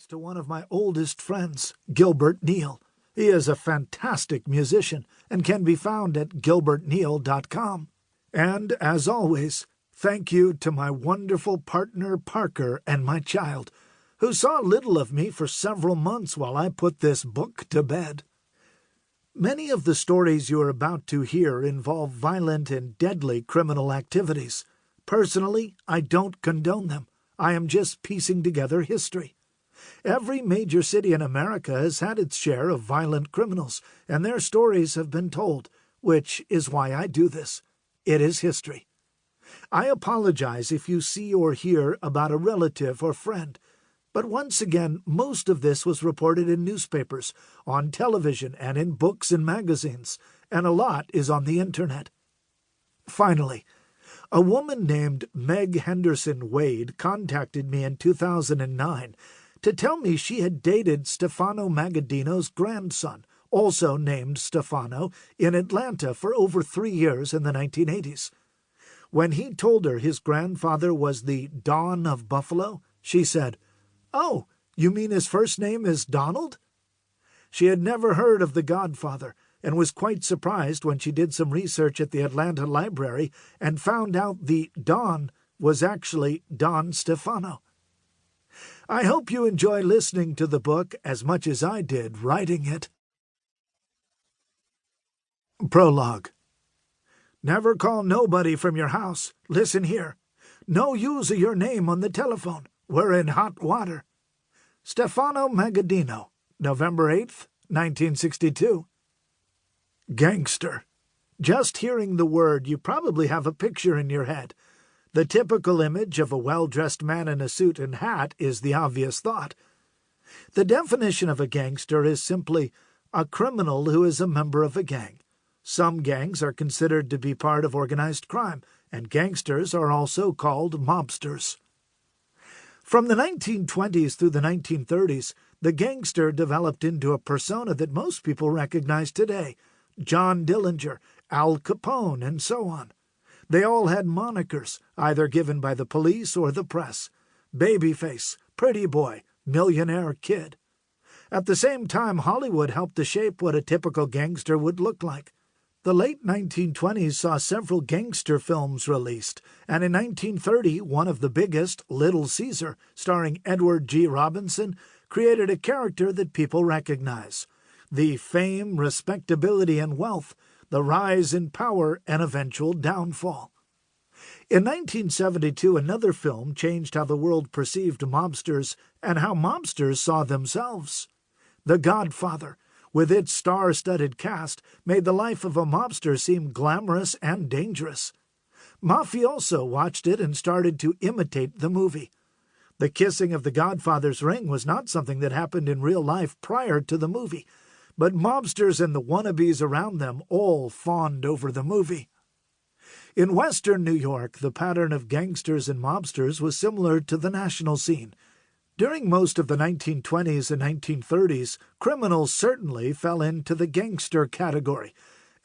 thanks to one of my oldest friends, Gilbert Neal. He is a fantastic musician and can be found at gilbertneal.com. And, as always, thank you to my wonderful partner Parker and my child, who saw little of me for several months while I put this book to bed. Many of the stories you are about to hear involve violent and deadly criminal activities. Personally, I don't condone them. I am just piecing together history. Every major city in America has had its share of violent criminals, and their stories have been told, which is why I do this. It is history. I apologize if you see or hear about a relative or friend, but once again, most of this was reported in newspapers, on television, and in books and magazines, and a lot is on the internet. Finally, a woman named Meg Henderson Wade contacted me in 2009 to tell me she had dated Stefano Magaddino's grandson, also named Stefano, in Atlanta for over 3 years in the 1980s. When he told her his grandfather was the Don of Buffalo, she said, "Oh, you mean his first name is Donald?" She had never heard of the Godfather and was quite surprised when she did some research at the Atlanta Library and found out the Don was actually Don Stefano. I hope you enjoy listening to the book as much as I did writing it. Prologue. Never call nobody from your house. Listen here. No use of your name on the telephone. We're in hot water. Stefano Magaddino, November 8th, 1962. Gangster. Just hearing the word, you probably have a picture in your head. The typical image of a well-dressed man in a suit and hat is the obvious thought. The definition of a gangster is simply a criminal who is a member of a gang. Some gangs are considered to be part of organized crime, and gangsters are also called mobsters. From the 1920s through the 1930s, the gangster developed into a persona that most people recognize today: John Dillinger, Al Capone, and so on. They all had monikers, either given by the police or the press: Babyface, Pretty Boy, Millionaire Kid. At the same time, Hollywood helped to shape what a typical gangster would look like. The late 1920s saw several gangster films released, and in 1930, one of the biggest, Little Caesar, starring Edward G. Robinson, created a character that people recognize: the fame, respectability, and wealth, the rise in power, and eventual downfall. In 1972, another film changed how the world perceived mobsters and how mobsters saw themselves. The Godfather, with its star-studded cast, made the life of a mobster seem glamorous and dangerous. Mafioso watched it and started to imitate the movie. The kissing of the Godfather's ring was not something that happened in real life prior to the movie, but mobsters and the wannabes around them all fawned over the movie. In western New York, the pattern of gangsters and mobsters was similar to the national scene. During most of the 1920s and 1930s, criminals certainly fell into the gangster category,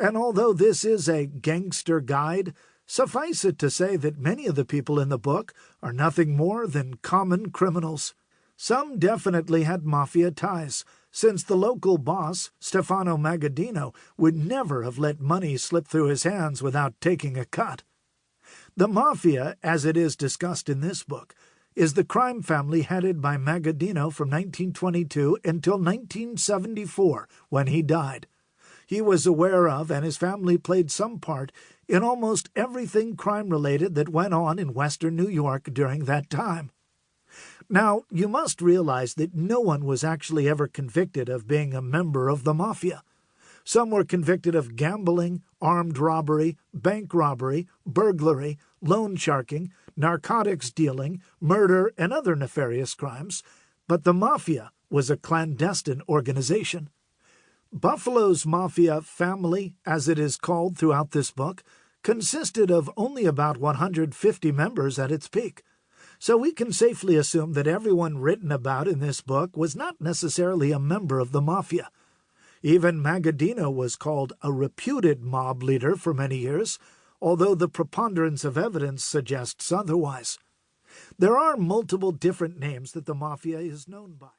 and although this is a gangster guide, suffice it to say that many of the people in the book are nothing more than common criminals. Some definitely had mafia ties, since the local boss, Stefano Magaddino, would never have let money slip through his hands without taking a cut. The mafia, as it is discussed in this book, is the crime family headed by Magaddino from 1922 until 1974, when he died. He was aware of, and his family played some part, in almost everything crime-related that went on in western New York during that time. Now, you must realize that no one was actually ever convicted of being a member of the mafia. Some were convicted of gambling, armed robbery, bank robbery, burglary, loan sharking, narcotics dealing, murder, and other nefarious crimes, but the mafia was a clandestine organization. Buffalo's mafia family, as it is called throughout this book, consisted of only about 150 members at its peak. So we can safely assume that everyone written about in this book was not necessarily a member of the mafia. Even Magaddino was called a reputed mob leader for many years, although the preponderance of evidence suggests otherwise. There are multiple different names that the mafia is known by.